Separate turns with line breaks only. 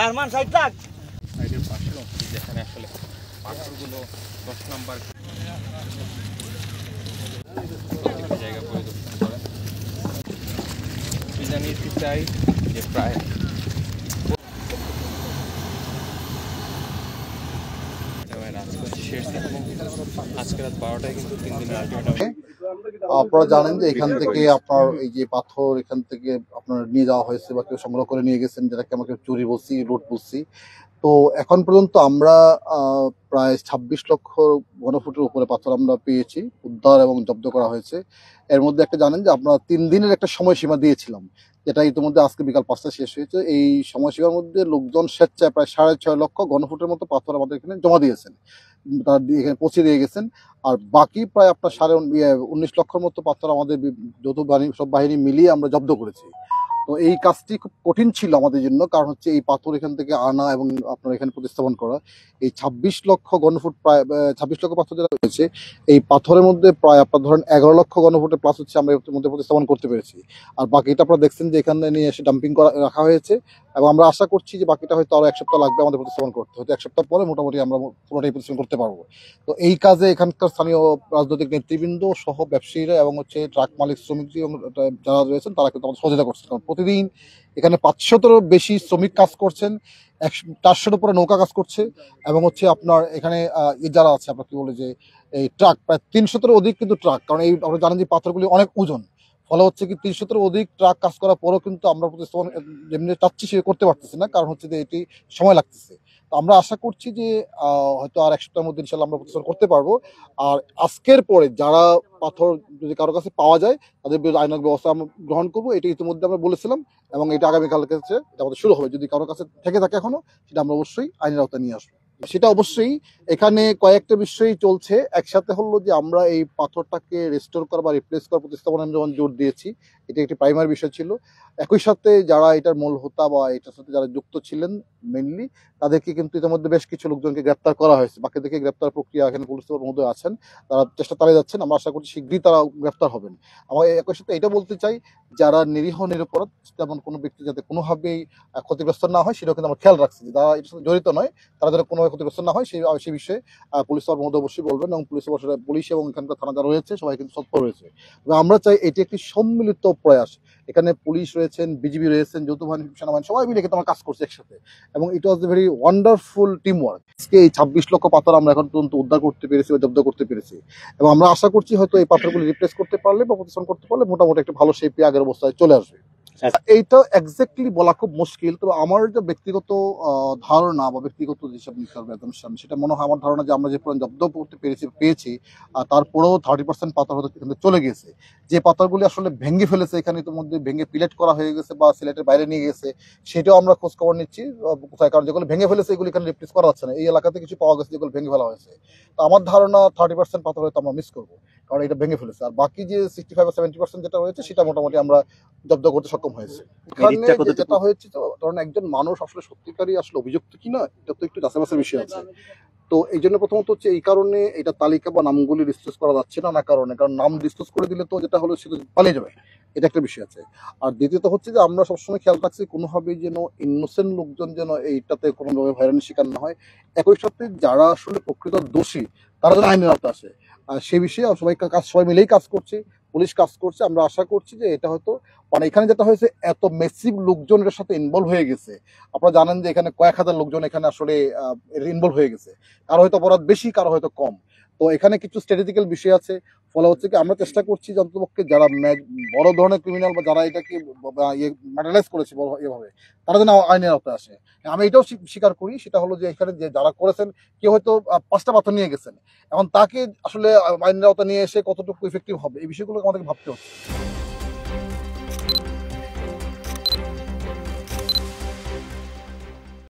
আরমান 60 লাখ
সাইডের পাশেও যেখানে আসলে পাথরগুলো 10 নম্বর জায়গা পরিদর্শন করে জানিয়ে চাই যে প্রায় আজকে রাত 12টায় কিন্তু 3 দিনের আলটিমেটাম।
আপনারা জানেন যে এখান থেকে আপনার এই যে পাথর এখান থেকে আপনার নিয়ে যাওয়া হয়েছে বা কেউ সংগ্রহ করে নিয়ে গেছেন, যেটাকে আমাকে চুরি বলছি, লুট বলছি। তো এখন পর্যন্ত আমরা প্রায় 26 লক্ষ ঘনফুটের উপরে পাথর আমরা পেয়েছি, উদ্ধার এবং জব্দ করা হয়েছে। এর মধ্যে একটা জানেন যে আমরা 3 দিনের একটা সময়সীমা দিয়েছিলাম, যেটা ইতিমধ্যে আজকে বিকাল 5টায় শেষ হয়েছে। এই সময়সীমার মধ্যে লোকজন স্বেচ্ছায় প্রায় 6.5 লক্ষ ঘনফুটের মতো পাথর আমাদের এখানে জমা দিয়েছেন, তারা এখানে পৌঁছে দিয়ে গেছেন। আর বাকি প্রায় আপনার 19 লক্ষের মতো পাথর আমাদের যৌথ বাহিনী সব বাহিনী মিলিয়ে আমরা জব্দ করেছি। তো এই কাজটি খুব কঠিন ছিল আমাদের জন্য, কারণ হচ্ছে এই পাথর এখান থেকে আনা এবং আপনার এখানে প্রতিস্থাপন করা। এই 26 লক্ষ ঘনফুট, প্রায় 26 লক্ষ পাথর যেটা রয়েছে, এই পাথরের মধ্যে প্রায় আপনার ধরেন 11 লক্ষ ঘনফুটের প্লাস হচ্ছে আমরা এর মধ্যে প্রতিস্থাপন করতে পেরেছি। আর বাকিটা আপনারা দেখছেন যে এখানে নিয়ে এসে ডাম্পিং করা রাখা হয়েছে, এবং আমরা আশা করছি যে বাকিটা হয়তো আরো 1 সপ্তাহ লাগবে আমাদের প্রতিস্থাপন করতে। হয়তো 1 সপ্তাহ পরে মোটামুটি আমরা পুরোটাই প্রতিস্থাপন করতে পারবো। তো এই কাজে এখানকার স্থানীয় রাজনৈতিক নেতৃবৃন্দ সহ ব্যবসায়ীরা এবং হচ্ছে ট্রাক মালিক শ্রমিক যারা রয়েছেন তারা কিন্তু আমাদের সহযোগিতা করছেন। কারণ প্রতিদিন এখানে 500-এরও বেশি শ্রমিক কাজ করছেন, 400-এর উপরে নৌকা কাজ করছে, এবং হচ্ছে আপনার এখানে যারা আছে আপনার কি বলে যে এই ট্রাক প্রায় 300-এরও অধিক কিন্তু ট্রাক, কারণ এই আমরা জানেন যে পাথরগুলি অনেক ওজন। ফলে হচ্ছে কি 300-এরও অধিক ট্রাক কাজ করার পরেও কিন্তু আমরা প্রতিস্থাপন যেমনি চাচ্ছি সে করতে পারতেছি না, কারণ হচ্ছে যে এটি সময় লাগতেছে। তো আমরা আশা করছি যে হয়তো আর 1 সপ্তাহের মধ্যে ইনশাল্লাহ আমরা প্রতিস্থাপন করতে পারবো। আর আজকের পরে যারা পাথর যদি কারো কাছে পাওয়া যায় তাদের বিরুদ্ধে আইনানুগ ব্যবস্থা আমরা গ্রহণ করবো, এটা ইতিমধ্যে আমরা বলেছিলাম, এবং এটা আগামীকাল কাছে এটা আমাদের শুরু হবে। যদি কারো কাছে থেকে থাকে এখনো, সেটা আমরা অবশ্যই আইনের আওতায় নিয়ে আসবো। সেটা অবশ্যই এখানে কয়েকটা বিষয়ই চলছে একসাথে। হলো যে আমরা এই পাথরটাকে রেস্টোর করা বা রিপ্লেস করার প্রতিস্থাপনে আমরা যখন জোর দিয়েছি, এটা একটি প্রাইমারি বিষয় ছিল। একই সাথে যারা এটার মূল হোতা বা এটার সাথে যারা যুক্ত ছিলেন মেইনলি, তাদেরকে কিন্তু ইতিমধ্যে বেশ কিছু লোকজনকে গ্রেপ্তার করা হয়েছে। বাকিদেরকে গ্রেপ্তার প্রক্রিয়া এখানে পুলিশের মধ্যে আছেন, তারা চেষ্টা চালিয়ে যাচ্ছেন। আমরা আশা করছি শীঘ্রই তারা গ্রেপ্তার হবেন। আমার একই সাথে এটা বলতে চাই, যারা নিরীহ নিরপরাধ তেমন কোনো ব্যক্তি যাতে কোনোভাবেই ক্ষতিগ্রস্ত না হয়, সেটাও কিন্তু আমরা খেয়াল রাখছি। যারা এটার সাথে জড়িত নয় তারা যারা কোনোভাবে ক্ষতিগ্রস্ত না হয় সেই বিষয়ে পুলিশ মধ্যে অবশ্যই বলবেন, এবং পুলিশ এবং এখানকার থানা যারা রয়েছে সবাই কিন্তু তৎপর রয়েছে। তবে আমরা চাই এটি একটি সম্মিলিত প্রয়াস। এখানে পুলিশ রয়েছেন, বিজিবি রয়েছেন, যৌথ বাহিনী, সেনাবাহিনী সবাই মিলে কিন্তু আমরা কাজ করছি একসাথে, এবং it was a very wonderful team work. আজকে এই 26 লক্ষ পাথর আমরা এখন পর্যন্ত উদ্ধার করতে পেরেছি বা জব্দ করতে পেরেছি, এবং আমরা আশা করছি হয়তো এই পাথরগুলি রিপ্লেস করতে পারলে বা প্রতিস্থাপন করতে পারলে মোটামুটি একটা ভালো শেপে আগের অবস্থায় চলে আসবে। এইটা এক্স্যাক্টলি বলা খুব মুশকিল, তবে আমার যে ব্যক্তিগত ধারণা বা ব্যক্তিগত যেসব সেটা মনে হয়, আমার ধারণা যে আমরা যে পরিমাণ জব্দ করতে পেয়েছি তারপরেও 30% পাথর হয়তো এখান থেকে চলে গেছে। যে পাথরগুলি আসলে ভেঙে ফেলেছে, এখানে ইতিমধ্যে ভেঙে প্লেট করা হয়ে গেছে বা সিলেটের বাইরে নিয়ে গেছে, সেটাও আমরা খোঁজ খবর নিচ্ছি কোথায়, কারণ যেগুলো ভেঙে ফেলেছে এগুলি এখানে রিপ্লেস করা যাচ্ছে না। এই এলাকাতে কিছু পাওয়া গেছে যেগুলো ভেঙে ফেলা হয়েছে। তো আমার ধারণা 30% পাথর হয়তো আমরা মিস করবো, কারণ এটা ভেঙে ফেলেছে। আর বাকি যে 65-70% যেটা রয়েছে সেটা মোটামুটি আমরা জব্দ করতে সক্ষম হয়েছে। যেটা হয়েছে, তো ধরেন একজন মানুষ আসলে সত্যিকারই আসলে অভিযুক্ত কিনা, এটা তো একটু যাচাই বাছাইয়ের বিষয় আছে। তো এই জন্য প্রথমত হচ্ছে এই কারণে এটা তালিকা বা নামগুলি ডিসক্লোজ করা যাচ্ছে না, কারণ নাম ডিসক্লোজ করে দিলে তো যেটা হলো সেটা পালিয়ে যাবে, এটা একটা বিষয় আছে। আর দ্বিতীয়ত হচ্ছে যে আমরা সবসময় খেয়াল রাখছি কোনোভাবেই যেন ইনোসেন্ট লোকজন যেন এইটাতে কোনোভাবে হয়রানির শিকার না হয়। একই সাথে যারা আসলে প্রকৃত দোষী তারা যেন আইনের আওতায় আসে, আর সে বিষয়ে সবাই মিলেই কাজ করছে, পুলিশ কাজ করছে। আমরা আশা করছি যে এটা হয়তো এখানে যেটা হয়েছে, এত মেসিভ লোকজন এর সাথে ইনভলভ হয়ে গেছে। আপনারা জানেন যে এখানে কয়েক হাজার লোকজন এখানে আসলে ইনভলভ হয়ে গেছে, কারো হয়তো অপরাধ বেশি, কারো হয়তো কম। তো এখানে কিছু স্ট্র্যাটেজিক্যাল বিষয় আছে। ফলে হচ্ছে কি আমরা চেষ্টা করছি যে অন্ততপক্ষে যারা বড় ধরনের ক্রিমিনাল বা যারা এটাকে ম্যাটারাইজ করেছে এভাবে, তারা যেন আইনের আওতায় আসে। আমি এটাও স্বীকার করি, সেটা হলো যে এখানে যে যারা করেছেন, কেউ হয়তো 5টা পাথর নিয়ে গেছেন, এখন তাকে আসলে আইনের আওতায় নিয়ে এসে কতটুকু ইফেক্টিভ হবে এই বিষয়গুলো আমাদেরকে ভাবতে হচ্ছে।